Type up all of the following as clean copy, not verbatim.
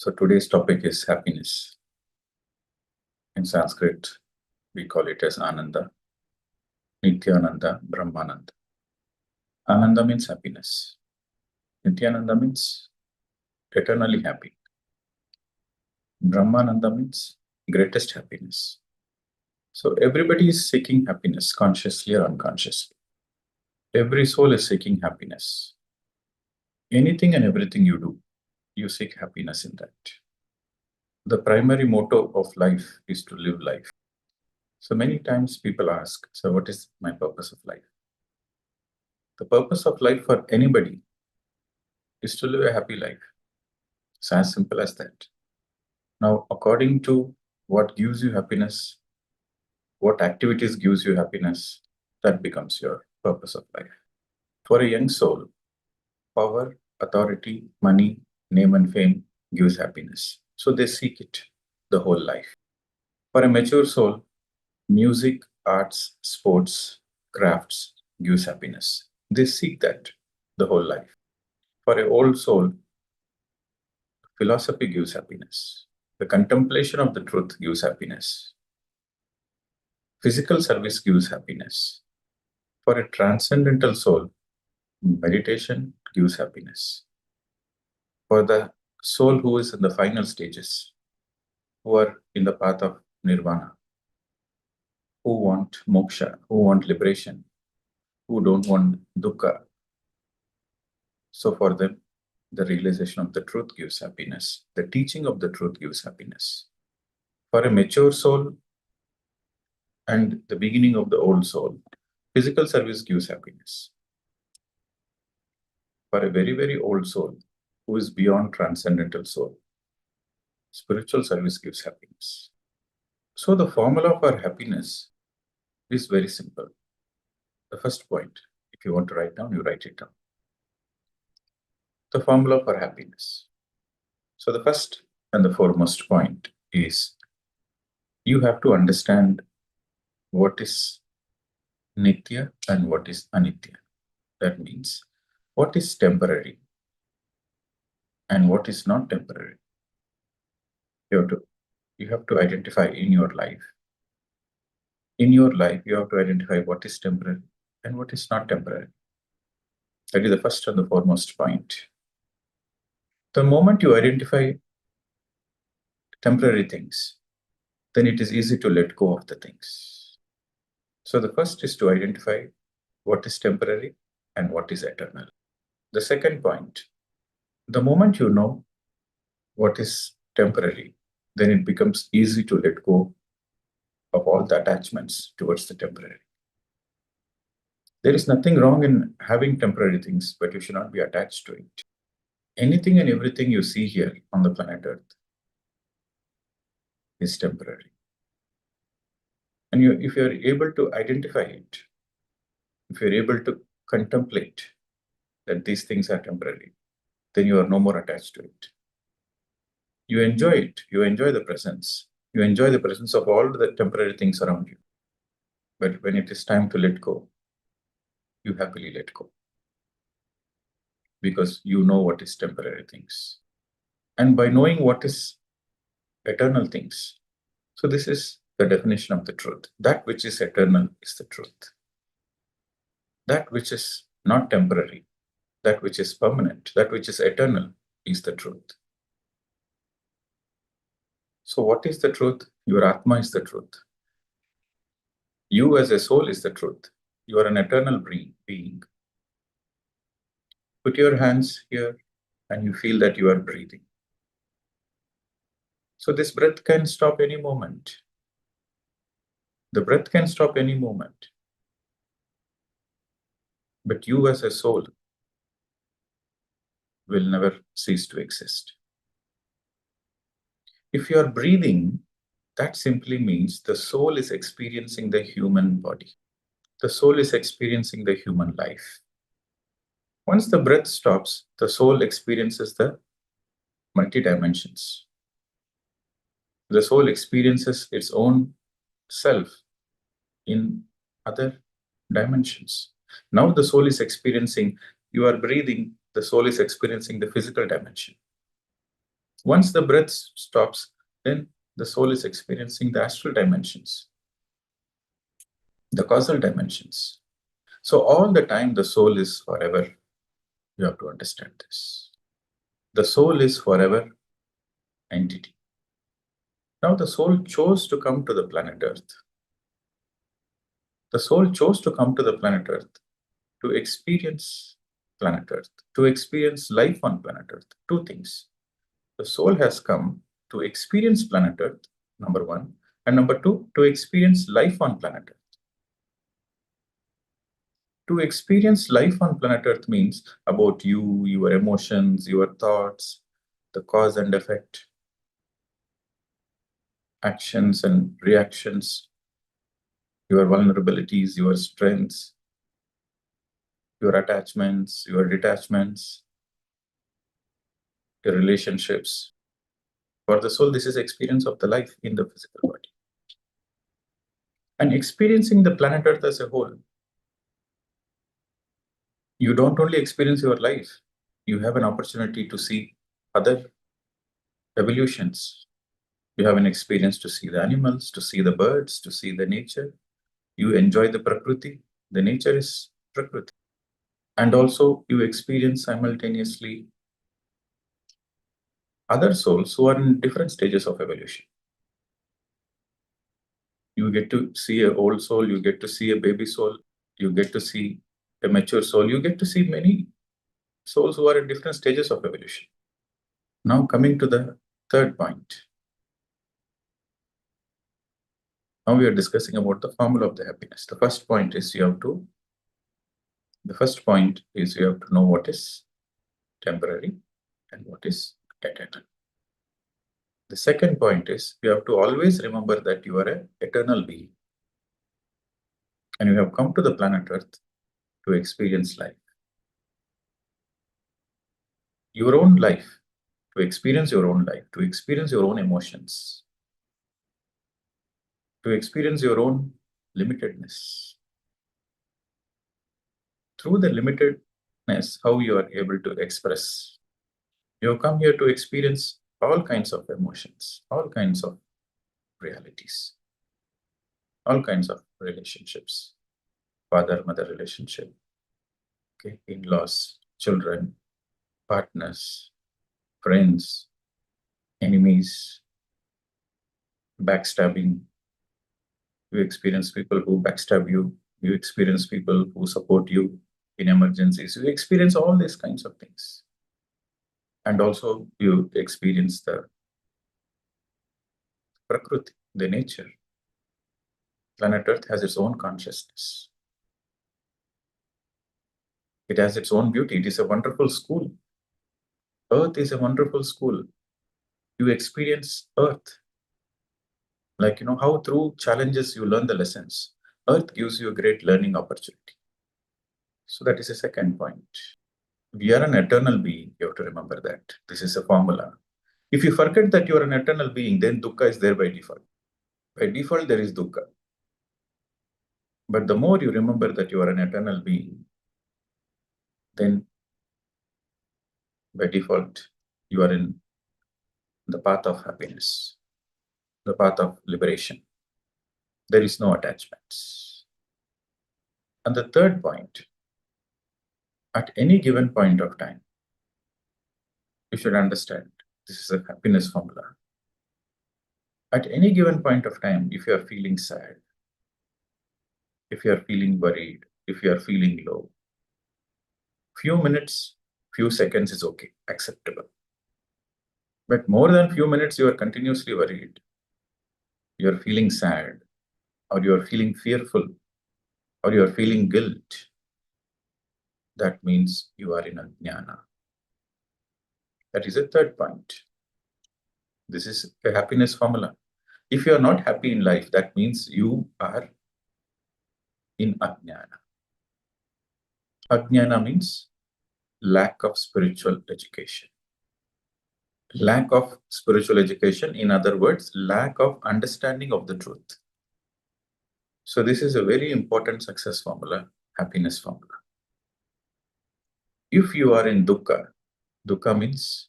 So today's topic is happiness. In Sanskrit, we call it as Ananda, Nityananda, Brahmananda. Ananda means happiness. Nityananda means eternally happy. Brahmananda means greatest happiness. So everybody is seeking happiness, consciously or unconsciously. Every soul is seeking happiness. Anything and everything you do, you seek happiness in that. The primary motto of life is to live life. So many times people ask, so what is my purpose of life? The purpose of life for anybody is to live a happy life. It's as simple as that. Now, according to what gives you happiness, what activities gives you happiness, that becomes your purpose of life. For a young soul, power, authority, money, name and fame gives happiness. So they seek it the whole life. For a mature soul, music, arts, sports, crafts gives happiness. They seek that the whole life. For an old soul, philosophy gives happiness. The contemplation of the truth gives happiness. Physical service gives happiness. For a transcendental soul, meditation gives happiness. For the soul who is in the final stages, who are in the path of nirvana, who want moksha, who want liberation, who don't want dukkha. So for them, the realization of the truth gives happiness. The teaching of the truth gives happiness. For a mature soul and the beginning of the old soul, physical service gives happiness. For a very, very old soul who is beyond transcendental soul, spiritual service gives happiness. So the formula for happiness is very simple. The first point, if you want to write down, you write it down. The formula for happiness. So the first and the foremost point is you have to understand what is nitya and what is anitya. That means what is temporary and what is not temporary. You have to identify in your life. In your life, you have to identify what is temporary and what is not temporary. That is the first and the foremost point. The moment you identify temporary things, then it is easy to let go of the things. So the first is to identify what is temporary and what is eternal. The second point, the moment you know what is temporary, then it becomes easy to let go of all the attachments towards the temporary. There is nothing wrong in having temporary things, but you should not be attached to it. Anything and everything you see here on the planet Earth is temporary. And if you are able to identify it, if you're able to contemplate that these things are temporary, then you are no more attached to it. You enjoy it. You enjoy the presence. You enjoy the presence of all the temporary things around you. But when it is time to let go, you happily let go. Because you know what is temporary things. And by knowing what is eternal things, so this is the definition of the truth. That which is eternal is the truth. That which is not temporary, that which is permanent, that which is eternal is the truth. So what is the truth? Your Atma is the truth. You as a soul is the truth. You are an eternal being. Put your hands here and you feel that you are breathing. So this breath can stop any moment. The breath can stop any moment. But you as a soul will never cease to exist. If you are breathing, that simply means the soul is experiencing the human body. The soul is experiencing the human life. Once the breath stops, the soul experiences the multi-dimensions. The soul experiences its own self in other dimensions. Now the soul is experiencing, you are breathing, the soul is experiencing the physical dimension. Once the breath stops, then the soul is experiencing the astral dimensions, the causal dimensions. So all the time the soul is forever. You have to understand this. The soul is forever entity. Now the soul chose to come to the planet Earth. The soul chose to come to the planet Earth to experience planet Earth, to experience life on planet Earth. Two things. The soul has come to experience planet Earth, number one, and number two, to experience life on planet Earth. To experience life on planet Earth means about you, your emotions, your thoughts, the cause and effect, actions and reactions, your vulnerabilities, your strengths, your attachments, your detachments, your relationships. For the soul, this is experience of the life in the physical body. And experiencing the planet Earth as a whole, you don't only experience your life, you have an opportunity to see other evolutions. You have an experience to see the animals, to see the birds, to see the nature. You enjoy the Prakriti. The nature is Prakriti. And also you experience simultaneously other souls who are in different stages of evolution. You get to see an old soul, you get to see a baby soul, you get to see a mature soul, you get to see many souls who are in different stages of evolution. Now coming to the third point. Now we are discussing about the formula of the happiness. The first point is you have to know what is temporary and what is eternal. The second point is you have to always remember that you are an eternal being and you have come to the planet Earth to experience life. Your own life, to experience your own life, to experience your own emotions, to experience your own limitedness. Through the limitedness, how you are able to express. You have come here to experience all kinds of emotions, all kinds of realities, all kinds of relationships, father-mother relationship, okay, in-laws, children, partners, friends, enemies, backstabbing. You experience people who backstab you. You experience people who support you in emergencies. You experience all these kinds of things. And also you experience the Prakriti, the nature. Planet Earth has its own consciousness. It has its own beauty. It is a wonderful school. Earth is a wonderful school. You experience Earth. Like, how through challenges you learn the lessons. Earth gives you a great learning opportunity. So that is a second point. We are an eternal being. You have to remember that. This is a formula. If you forget that you are an eternal being, then dukkha is there by default. By default, there is dukkha. But the more you remember that you are an eternal being, then by default, you are in the path of happiness, the path of liberation. There is no attachments. And the third point, at any given point of time, you should understand this is a happiness formula. At any given point of time, if you are feeling sad, if you are feeling worried, if you are feeling low, few minutes, few seconds is okay, acceptable. But more than few minutes, you are continuously worried, you are feeling sad, or you are feeling fearful, or you are feeling guilt, that means you are in a jnana. That is a third point. This is a happiness formula. If you are not happy in life, that means you are in ajnana. Ajnana means lack of spiritual education. Lack of spiritual education, in other words, lack of understanding of the truth. So this is a very important success formula, happiness formula. If you are in dukkha, dukkha means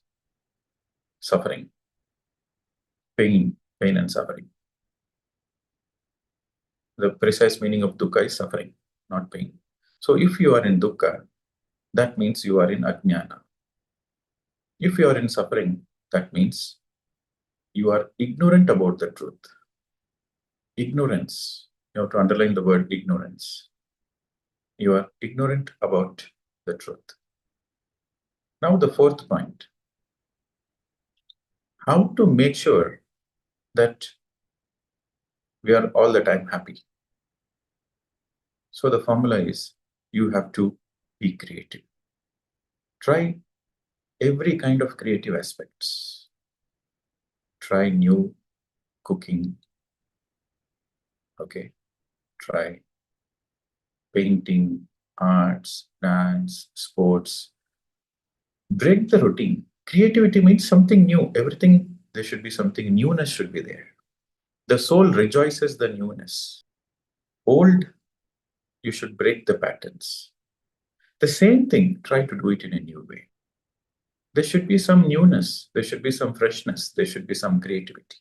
suffering, pain and suffering. The precise meaning of dukkha is suffering, not pain. So if you are in dukkha, that means you are in ajnana. If you are in suffering, that means you are ignorant about the truth. Ignorance. You have to underline the word ignorance. You are ignorant about the truth. Now the fourth point. How to make sure that we are all the time happy. So the formula is you have to be creative. Try every kind of creative aspects. Try new cooking. Okay. Try painting, arts, dance, sports. Break the routine. Creativity means something new. Everything, there should be something, newness should be there. The soul rejoices the newness. Old, you should break the patterns. The same thing, try to do it in a new way. There should be some newness, there should be some freshness, there should be some creativity.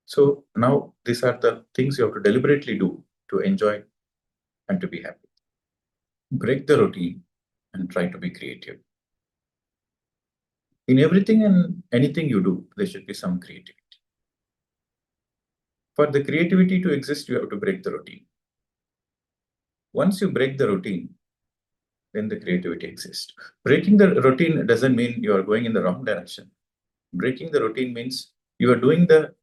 So now these are the things you have to deliberately do to enjoy and to be happy. Break the routine and try to be creative. In everything and anything you do, there should be some creativity. For the creativity to exist, you have to break the routine. Once you break the routine, then the creativity exists. Breaking the routine doesn't mean you are going in the wrong direction. Breaking the routine means you are doing the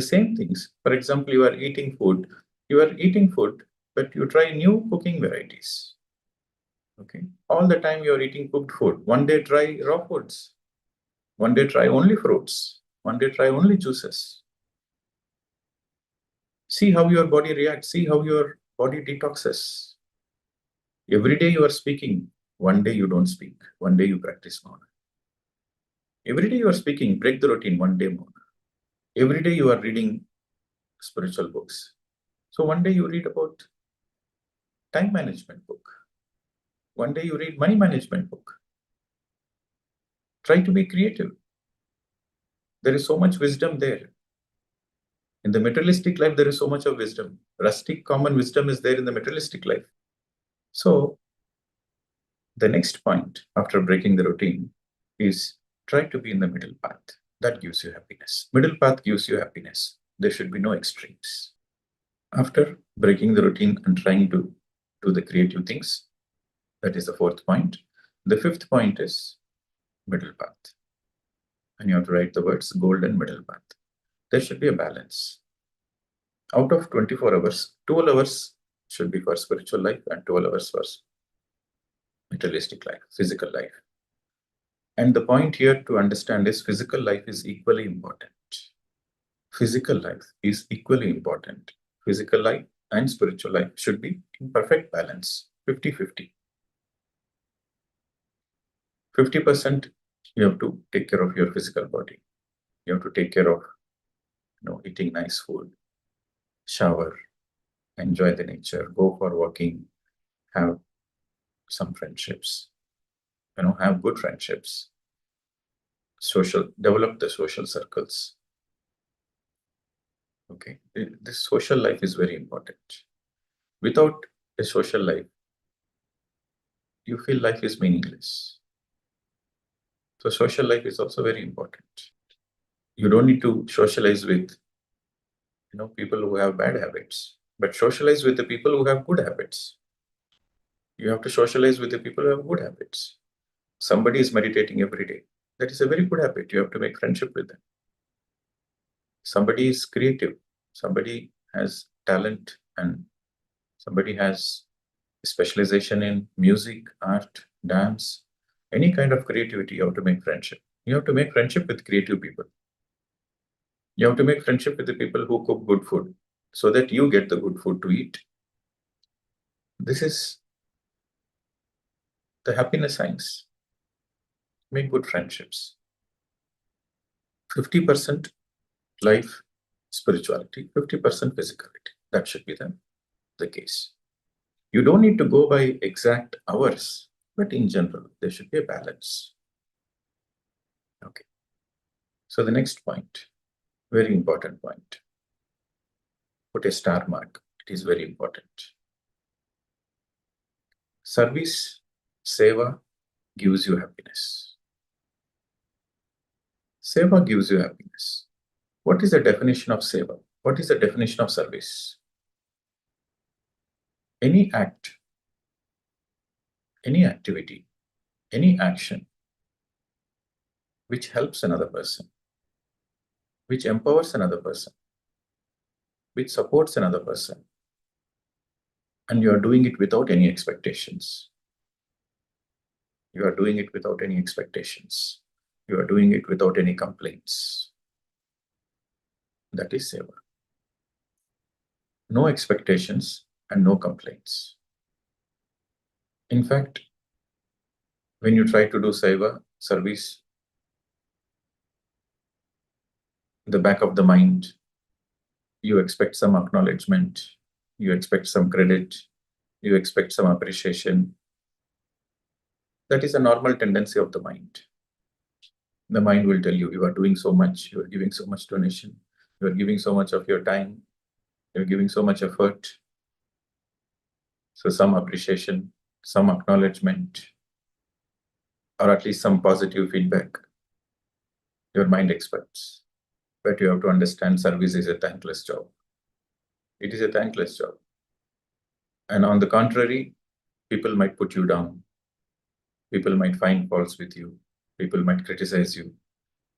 same things. For example, you are eating food, but you try new cooking varieties. Okay. All the time you are eating cooked food. One day try raw foods. One day try only fruits. One day try only juices. See how your body reacts. See how your body detoxes. Every day you are speaking. One day you don't speak. One day you practice more. Every day you are speaking. Break the routine. One day more. Every day you are reading spiritual books. So one day you read about time management book. One day you read money management book. Try to be creative. There is so much wisdom there. In the materialistic life, there is so much of wisdom. Rustic common wisdom is there in the materialistic life. So the next point after breaking the routine is try to be in the middle path. That gives you happiness. Middle path gives you happiness. There should be no extremes. After breaking the routine and trying to do the creative things, that is the fourth point. The fifth point is middle path. And you have to write the words golden middle path. There should be a balance. Out of 24 hours, 12 hours should be for spiritual life and 12 hours for materialistic life, physical life. And the point here to understand is physical life is equally important. Physical life is equally important. Physical life and spiritual life should be in perfect balance, 50-50. 50% you have to take care of your physical body. You have to take care of eating nice food, shower, enjoy the nature, go for walking, have some friendships, have good friendships, develop the social circles. Okay, this social life is very important. Without a social life, you feel life is meaningless. So social life is also very important. You don't need to socialize with people who have bad habits, but socialize with the people who have good habits. You have to socialize with the people who have good habits. Somebody is meditating every day. That is a very good habit. You have to make friendship with them. Somebody is creative. Somebody has talent and somebody has specialization in music, art, dance, any kind of creativity. You have to make friendship. You have to make friendship with creative people. You have to make friendship with the people who cook good food so that you get the good food to eat. This is the happiness science. Make good friendships. 50% life, spirituality, 50% physicality. That should be the case. You don't need to go by exact hours, but in general, there should be a balance. Okay. So the next point, very important point. Put a star mark. It is very important. Service, seva, gives you happiness. Seva gives you happiness. What is the definition of seva? What is the definition of service? Any act, any activity, any action which helps another person, which empowers another person, which supports another person, and you are doing it without any expectations. You are doing it without any expectations. You are doing it without any complaints. That is seva. No expectations and no complaints. In fact, when you try to do seva, service, in the back of the mind, you expect some acknowledgement, you expect some credit, you expect some appreciation. That is a normal tendency of the mind. The mind will tell you, you are doing so much, you are giving so much donation, you are giving so much of your time, you are giving so much effort. So some appreciation, some acknowledgement, or at least some positive feedback, your mind expects. But you have to understand service is a thankless job. It is a thankless job. And on the contrary, people might put you down. People might find faults with you. People might criticize you.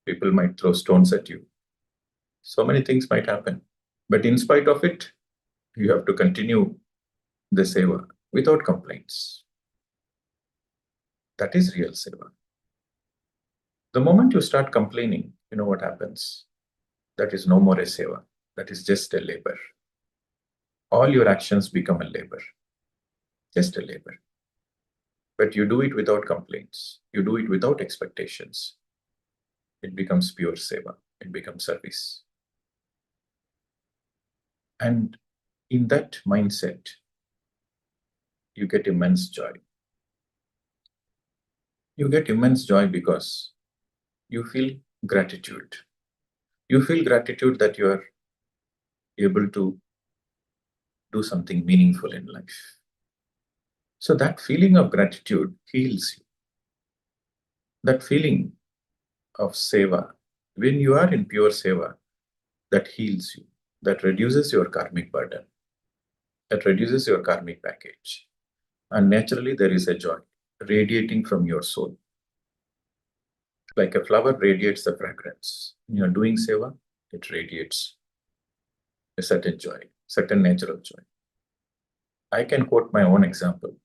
People might throw stones at you. So many things might happen. But in spite of it, you have to continue the seva without complaints. That is real seva. The moment you start complaining, you know what happens? That is no more a seva. That is just a labor. All your actions become a labor. Just a labor. But you do it without complaints. You do it without expectations. It becomes pure seva. It becomes service. And in that mindset, you get immense joy. You get immense joy because you feel gratitude. You feel gratitude that you are able to do something meaningful in life. So that feeling of gratitude heals you. That feeling of seva, when you are in pure seva, that heals you, that reduces your karmic burden, that reduces your karmic package. And naturally, there is a joy radiating from your soul. Like a flower radiates the fragrance. When you are doing seva, it radiates a certain joy, certain natural joy. I can quote my own example.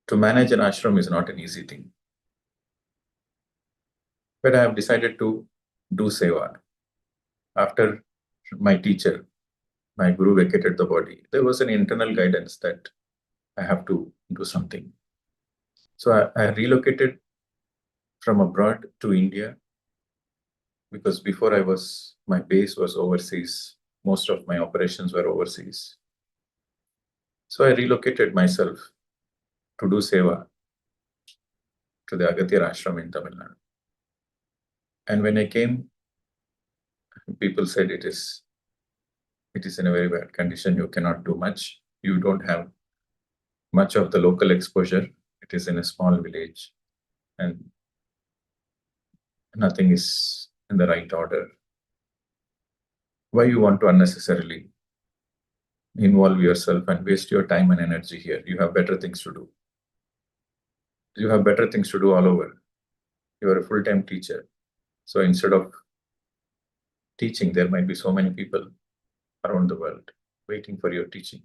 To manage an ashram is not an easy thing. But I have decided to do seva. After my teacher, my guru vacated the body, there was an internal guidance that I have to do something. So I relocated from abroad to India because before my base was overseas. Most of my operations were overseas. So I relocated myself to do seva to the Agathya Ashram in Tamil Nadu. And when I came, people said it is in a very bad condition. You cannot do much. You don't have much of the local exposure. It is in a small village and nothing is in the right order. Why you want to unnecessarily involve yourself and waste your time and energy here? You have better things to do. You have better things to do all over. You are a full-time teacher. So instead of teaching, there might be so many people around the world waiting for your teaching.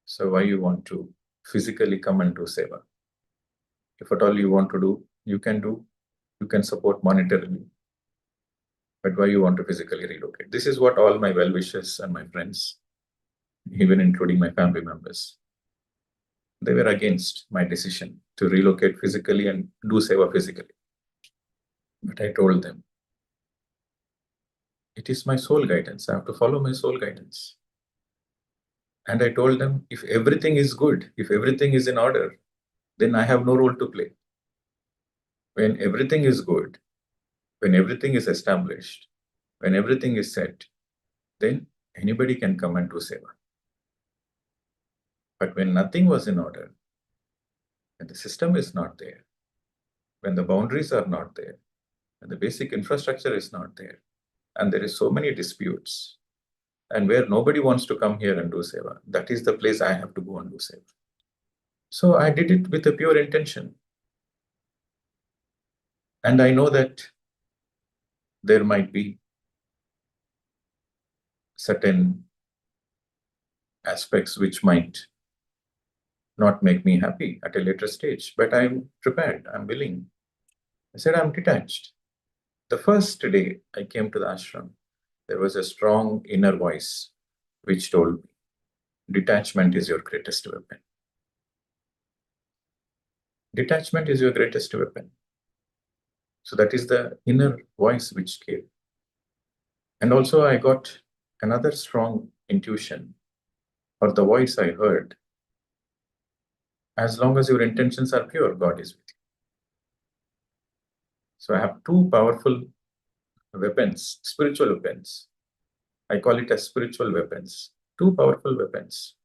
So why you want to physically come and do seva? If at all you want to do, you can do. You can support monetarily. But why you want to physically relocate? This is what all my well-wishers and my friends, even including my family members, they were against my decision to relocate physically and do seva physically. But I told them, it is my soul guidance. I have to follow my soul guidance. And I told them, if everything is good, if everything is in order, then I have no role to play. When everything is good, When everything is established, when everything is set, then anybody can come and do seva. But when nothing was in order, when the system is not there, when the boundaries are not there, when the basic infrastructure is not there, and there is so many disputes, and where nobody wants to come here and do seva, that is the place I have to go and do seva. So I did it with a pure intention. And I know that there might be certain aspects which might not make me happy at a later stage, but I'm prepared, I'm willing. I said, I'm detached. The first day I came to the ashram, there was a strong inner voice which told me, detachment is your greatest weapon. Detachment is your greatest weapon. So that is the inner voice which came. And also I got another strong intuition, or the voice I heard, as long as your intentions are pure, God is with you. So I have two powerful weapons, spiritual weapons. I call it as spiritual weapons. Two powerful weapons.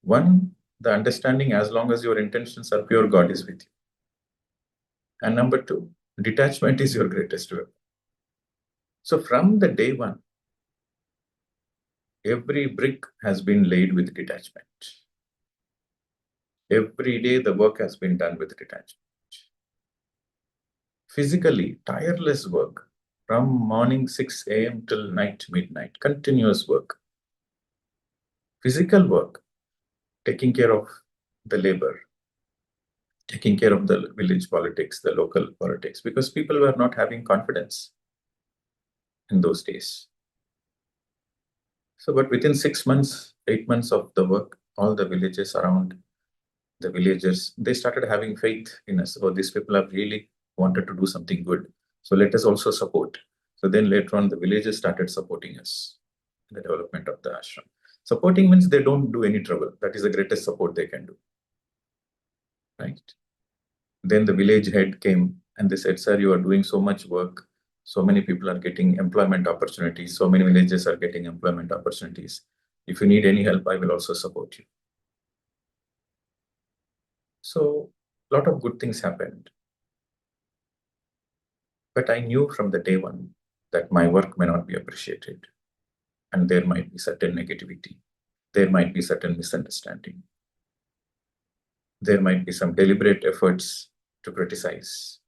One, the understanding, as long as your intentions are pure, God is with you. And number two, detachment is your greatest weapon. So from the day one, every brick has been laid with detachment. Every day the work has been done with detachment. Physically, tireless work from morning 6 a.m. till night, midnight, continuous work. Physical work, taking care of the labor, taking care of the village politics, the local politics, because people were not having confidence in those days. So, but within 6 months, 8 months of the work, all the villages around, the villagers, they started having faith in us. Oh, these people have really wanted to do something good. So let us also support. So then later on, the villagers started supporting us in the development of the ashram. Supporting means they don't do any trouble. That is the greatest support they can do. Right? Then the village head came and they said, sir, you are doing so much work. So many people are getting employment opportunities. So many villages are getting employment opportunities. If you need any help, I will also support you. So a lot of good things happened. But I knew from the day one that my work may not be appreciated. And there might be certain negativity. There might be certain misunderstanding. There might be some deliberate efforts to criticize.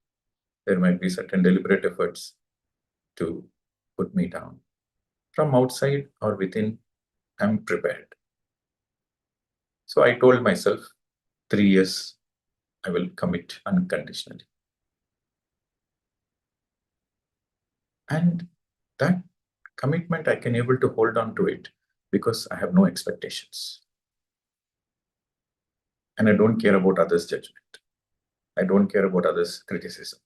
There might be certain deliberate efforts to put me down. From outside or within, I'm prepared. So I told myself, 3 years, I will commit unconditionally. And that commitment, I can able to hold on to it because I have no expectations. And I don't care about others' judgment. I don't care about others' criticism.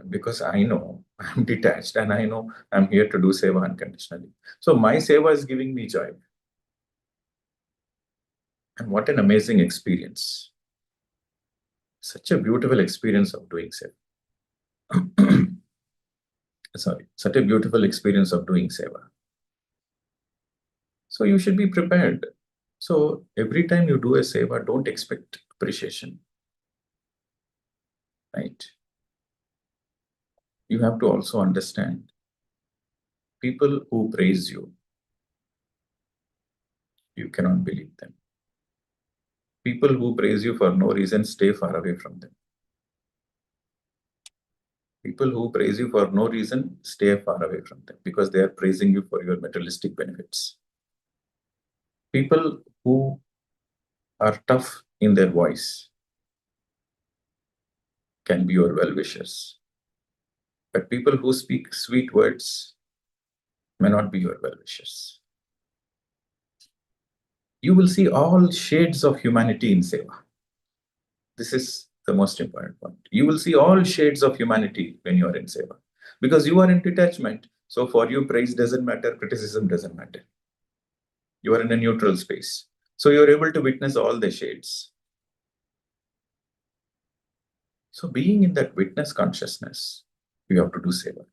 Because I know I'm detached and I know I'm here to do seva unconditionally. So my seva is giving me joy. And what an amazing experience. Such a beautiful experience of doing seva. Sorry, such a beautiful experience of doing seva. So you should be prepared. So every time you do a seva, don't expect appreciation. Right? You have to also understand people who praise you, you cannot believe them. People who praise you for no reason, stay far away from them. People who praise you for no reason, stay far away from them because they are praising you for your materialistic benefits. People who are tough in their voice can be your well-wishers. But people who speak sweet words may not be your well-wishers. You will see all shades of humanity in seva. This is the most important point. You will see all shades of humanity when you are in seva. Because you are in detachment. So for you, praise doesn't matter, criticism doesn't matter. You are in a neutral space. So you're able to witness all the shades. So being in that witness consciousness, you have to do seva.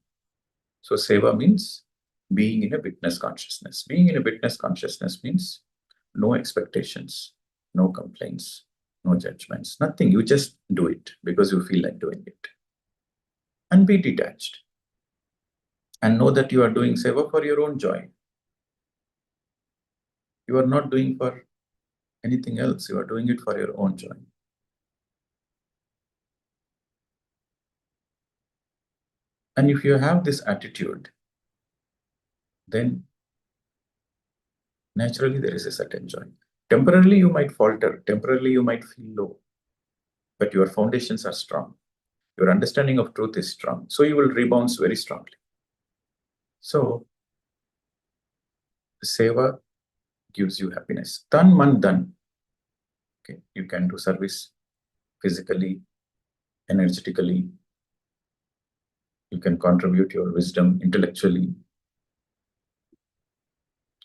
So seva means being in a witness consciousness. Being in a witness consciousness means no expectations, no complaints, no judgments, nothing. You just do it because you feel like doing it. And be detached. And know that you are doing seva for your own joy. You are not doing for anything else. You are doing it for your own joy. And if you have this attitude, then naturally there is a certain joy. Temporarily you might falter, temporarily you might feel low, but your foundations are strong. Your understanding of truth is strong. So you will rebound very strongly. So seva gives you happiness. Tan man dhan. Okay, you can do service physically, energetically. You can contribute your wisdom intellectually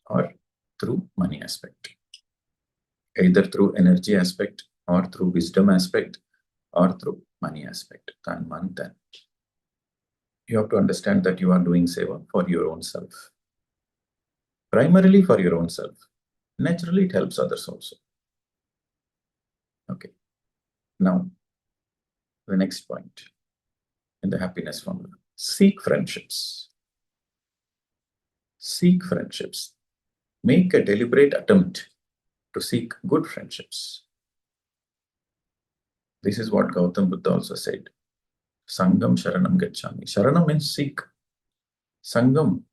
or through money aspect. Either through energy aspect or through wisdom aspect or through money aspect. Tan man dhan. You have to understand that you are doing seva for your own self. Primarily for your own self. Naturally, it helps others also. Okay. Now, the next point in the happiness formula. Seek friendships. Seek friendships. Make a deliberate attempt to seek good friendships. This is what Gautam Buddha also said. Sangam Sharanam Gacchami. Sharanam means seek. Sangam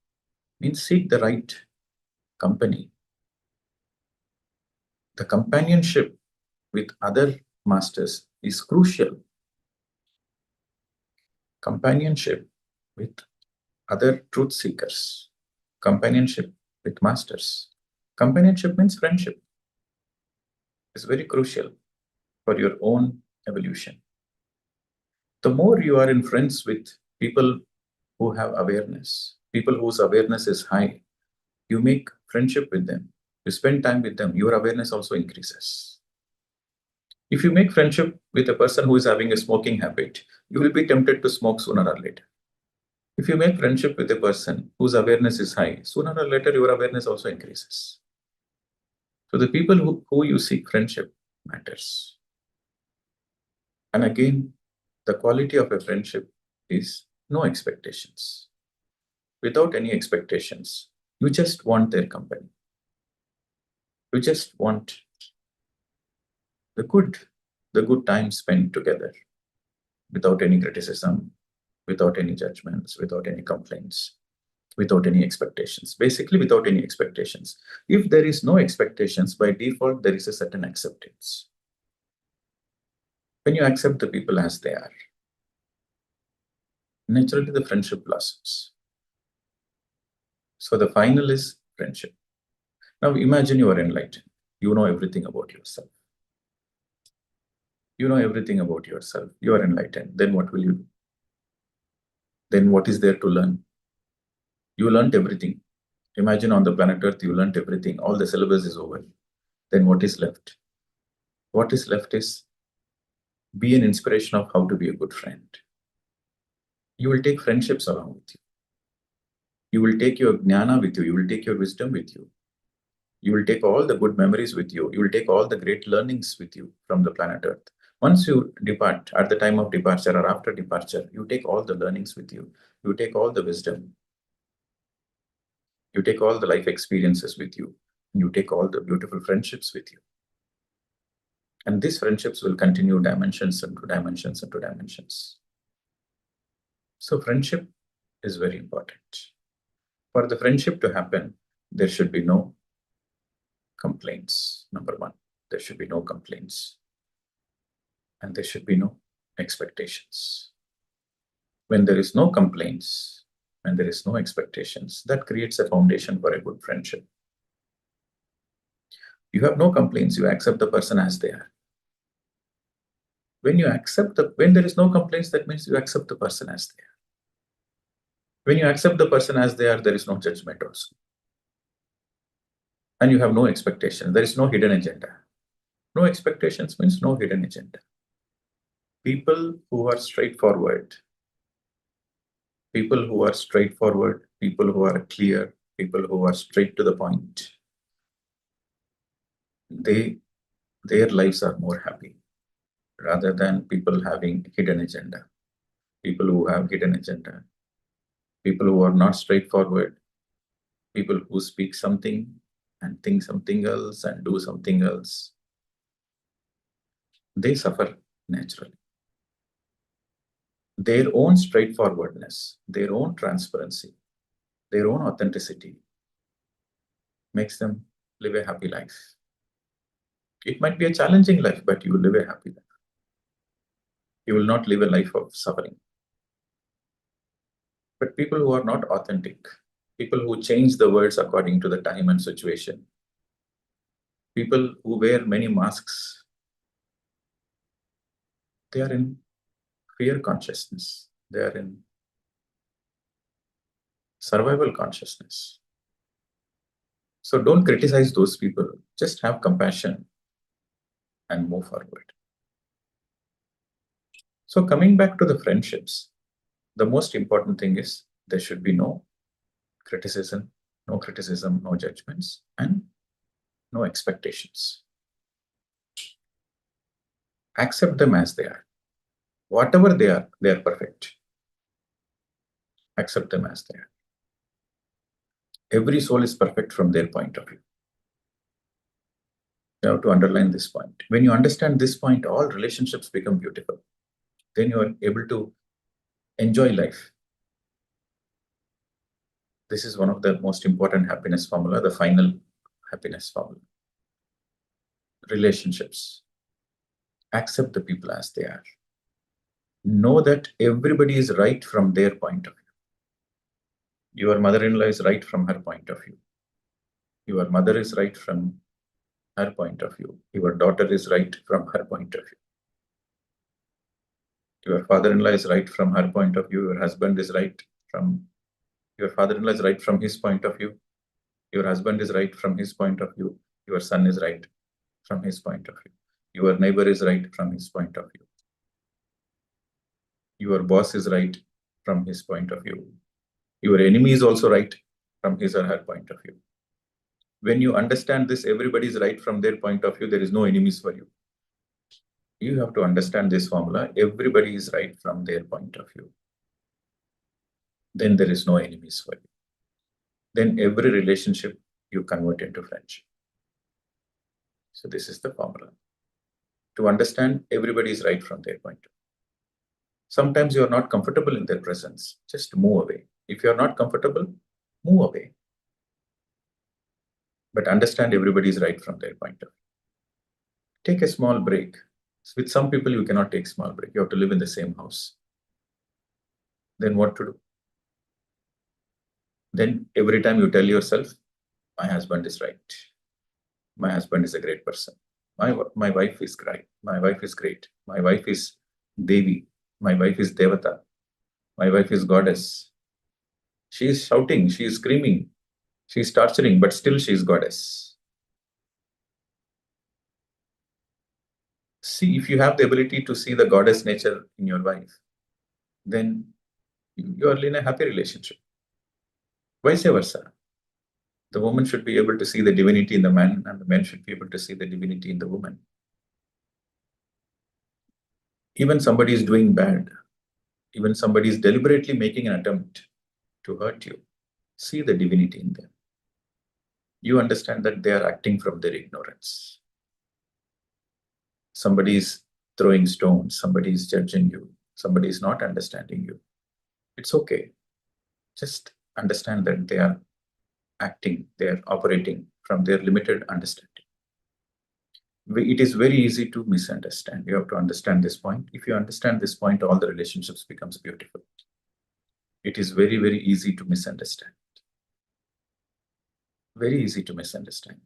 means seek the right company. The companionship with other masters is crucial. Companionship with other truth seekers. Companionship with masters. Companionship means friendship. It's very crucial for your own evolution. The more you are in friends with people who have awareness, people whose awareness is high, you make friendship with them, you spend time with them, your awareness also increases. If you make friendship with a person who is having a smoking habit, you will be tempted to smoke sooner or later. If you make friendship with a person whose awareness is high, sooner or later your awareness also increases. So the people who you seek friendship matters. And again, the quality of a friendship is no expectations. Without any expectations, you just want their company. You just want the good time spent together, without any criticism, without any judgments, without any complaints, without any expectations. Basically, without any expectations. If there is no expectations, by default, there is a certain acceptance. When you accept the people as they are, naturally the friendship blossoms. So the final is friendship. Now imagine you are enlightened. You know everything about yourself. You know everything about yourself. You are enlightened. Then what will you do? Then what is there to learn? You learned everything. Imagine on the planet Earth, you learned everything. All the syllabus is over. Then what is left? What is left is be an inspiration of how to be a good friend. You will take friendships along with you. You will take your jnana with you. You will take your wisdom with you. You will take all the good memories with you. You will take all the great learnings with you from the planet Earth. Once you depart, at the time of departure or after departure, you take all the learnings with you. You take all the wisdom. You take all the life experiences with you. You take all the beautiful friendships with you. And these friendships will continue dimensions into dimensions into dimensions. So friendship is very important. For the friendship to happen, there should be no complaints. Number one, there should be no complaints. And there should be no expectations. When there is no complaints, when there is no expectations, that creates a foundation for a good friendship. You have no complaints, you accept the person as they are. When there is no complaints, that means you accept the person as they are. When you accept the person as they are, there is no judgment also. And you have no expectation. There is no hidden agenda. No expectations means no hidden agenda. People who are straightforward, People who are straightforward, people who are clear, people who are straight to the point, their lives are more happy rather than people having hidden agenda. People who have hidden agenda, people who are not straightforward, people who speak something and think something else and do something else, they suffer naturally. Their own straightforwardness, their own transparency, their own authenticity makes them live a happy life. It might be a challenging life, but you will live a happy life. You will not live a life of suffering. But people who are not authentic, people who change the words according to the time and situation, people who wear many masks, they are in fear consciousness. They are in survival consciousness. So don't criticize those people. Just have compassion and move forward. So coming back to the friendships, the most important thing is there should be no criticism, no judgments, and no expectations. Accept them as they are. Whatever they are perfect. Accept them as they are. Every soul is perfect from their point of view. You have to underline this point. When you understand this point, all relationships become beautiful. Then you are able to enjoy life. This is one of the most important happiness formula, the final happiness formula. Relationships. Accept the people as they are. Know that everybody is right from their point of view. Your mother-in-law is right from her point of view. Your mother is right from her point of view. Your daughter is right from her point of view. Your father-in-law is right from her point of view. Your husband is right from, your father-in-law is right from his point of view. Your husband is right from his point of view. Your son is right from his point of view. Your neighbor is right from his point of view. Your boss is right from his point of view. Your enemy is also right from his or her point of view. When you understand this, everybody is right from their point of view. There is no enemies for you. You have to understand this formula. Everybody is right from their point of view. Then there is no enemies for you. Then every relationship you convert into friendship. So this is the formula. To understand, everybody is right from their point of view. Sometimes you are not comfortable in their presence. Just move away. If you are not comfortable, move away. But understand everybody is right from their point of view. Take a small break. With some people, you cannot take small break. You have to live in the same house. Then what to do? Then every time you tell yourself, my husband is right. My husband is a great person. My wife is great. My wife is great. My wife is Devi. My wife is Devata. My wife is goddess. She is shouting. She is screaming. She is torturing, but still she is goddess. See, if you have the ability to see the goddess nature in your wife, then you are in a happy relationship. Vice versa. The woman should be able to see the divinity in the man, and the man should be able to see the divinity in the woman. Even somebody is doing bad, even somebody is deliberately making an attempt to hurt you, see the divinity in them. You understand that they are acting from their ignorance. Somebody is throwing stones, somebody is judging you, somebody is not understanding you. It's okay. Just understand that they are acting, they are operating from their limited understanding. It is very easy to misunderstand. You have to understand this point. If you understand this point, all the relationships becomes beautiful. It is very, very easy to misunderstand. Very easy to misunderstand.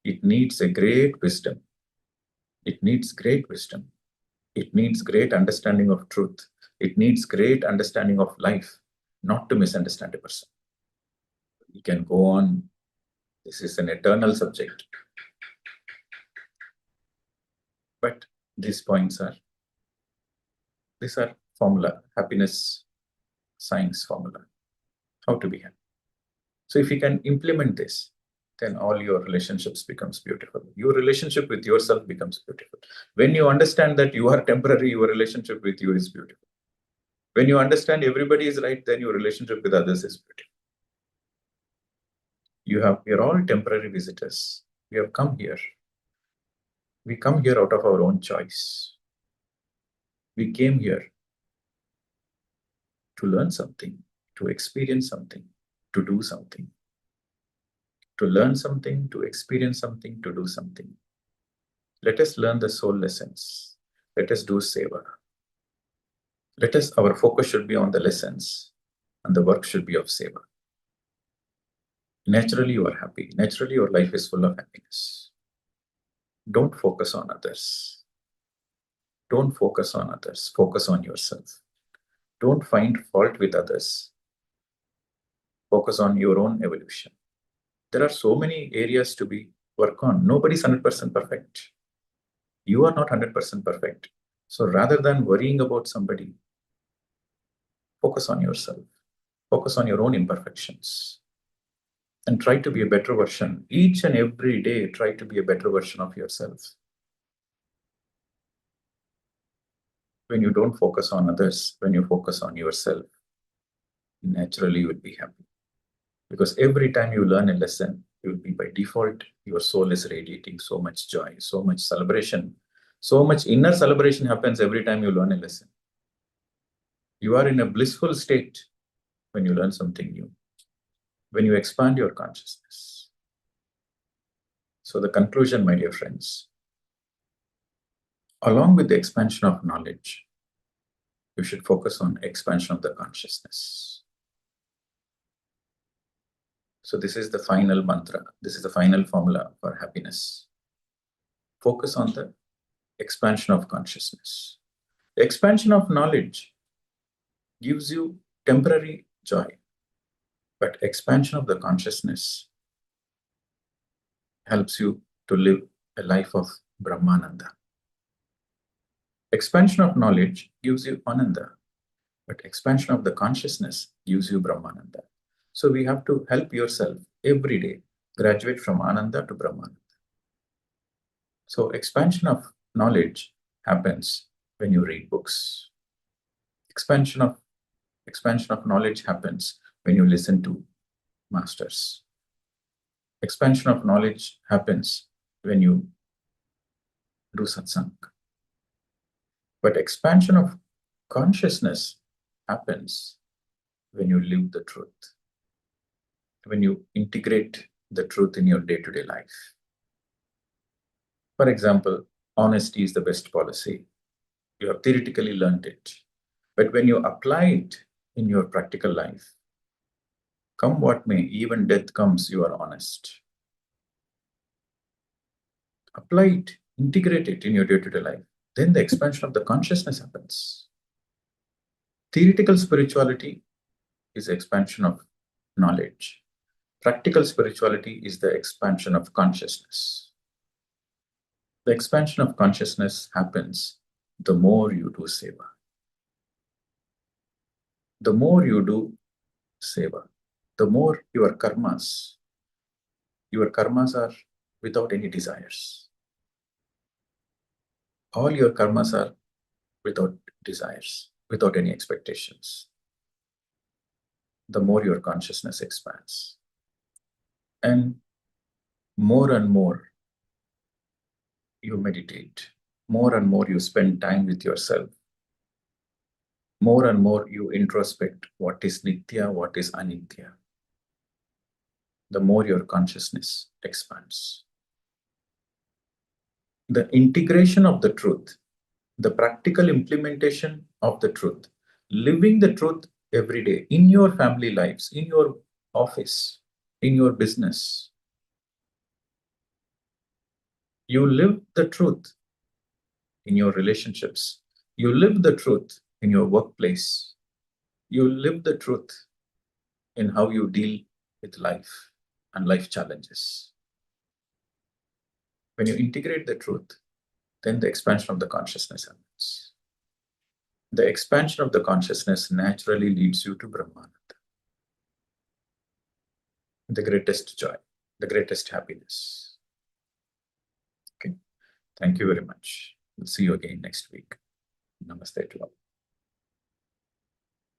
It needs a great wisdom. It needs great wisdom. It needs great understanding of truth. It needs great understanding of life, not to misunderstand a person. We can go on. This is an eternal subject. But these are formula, happiness science formula, how to be happy. So if you can implement this, then all your relationships becomes beautiful. Your relationship with yourself becomes beautiful. When you understand that you are temporary, your relationship with you is beautiful. When you understand everybody is right, then your relationship with others is beautiful. You're all temporary visitors. We have come here. We come here out of our own choice. We came here to learn something, to experience something, to do something. To learn something, to experience something, to do something. Let us learn the soul lessons. Let us do seva. Our focus should be on the lessons, and the work should be of seva. Naturally, you are happy. Naturally, your life is full of happiness. Don't focus on others. Don't focus on others. Focus on yourself. Don't find fault with others. Focus on your own evolution. There are so many areas to be work on. Nobody's 100% perfect. You are not 100% perfect. So rather than worrying about somebody, focus on yourself. Focus on your own imperfections. And try to be a better version. Each and every day, try to be a better version of yourself. When you don't focus on others, when you focus on yourself, naturally you will be happy. Because every time you learn a lesson, you will be by default, your soul is radiating so much joy, so much celebration. So much inner celebration happens every time you learn a lesson. You are in a blissful state when you learn something new, when you expand your consciousness. So the conclusion, my dear friends, along with the expansion of knowledge, you should focus on expansion of the consciousness. So this is the final mantra. This is the final formula for happiness. Focus on the expansion of consciousness. The expansion of knowledge gives you temporary joy, but expansion of the consciousness helps you to live a life of Brahmananda. Expansion of knowledge gives you Ananda, but expansion of the consciousness gives you Brahmananda. So we have to help yourself every day graduate from Ananda to Brahmananda. So expansion of knowledge happens when you read books. Expansion of knowledge happens when you listen to masters. Expansion of knowledge happens when you do satsang. But expansion of consciousness happens when you live the truth, when you integrate the truth in your day-to-day life. For example, honesty is the best policy. You have theoretically learned it. But when you apply it in your practical life, come what may, even death comes, you are honest. Apply it, integrate it in your day-to-day life. Then the expansion of the consciousness happens. Theoretical spirituality is the expansion of knowledge. Practical spirituality is the expansion of consciousness. The expansion of consciousness happens the more you do seva. The more you do seva, the more your karmas are without any desires. All your karmas are without desires, without any expectations. The more your consciousness expands. And more you meditate, more and more you spend time with yourself, more and more you introspect what is nitya, what is anitya, the more your consciousness expands. The integration of the truth, the practical implementation of the truth, living the truth every day in your family lives, in your office, in your business. You live the truth in your relationships. You live the truth in your workplace. You live the truth in how you deal with life and life challenges. When you integrate the truth, then the expansion of the consciousness happens. The expansion of the consciousness naturally leads you to Brahmananda, the greatest joy, the greatest happiness. Okay. Thank you very much. We'll see you again next week. Namaste to all.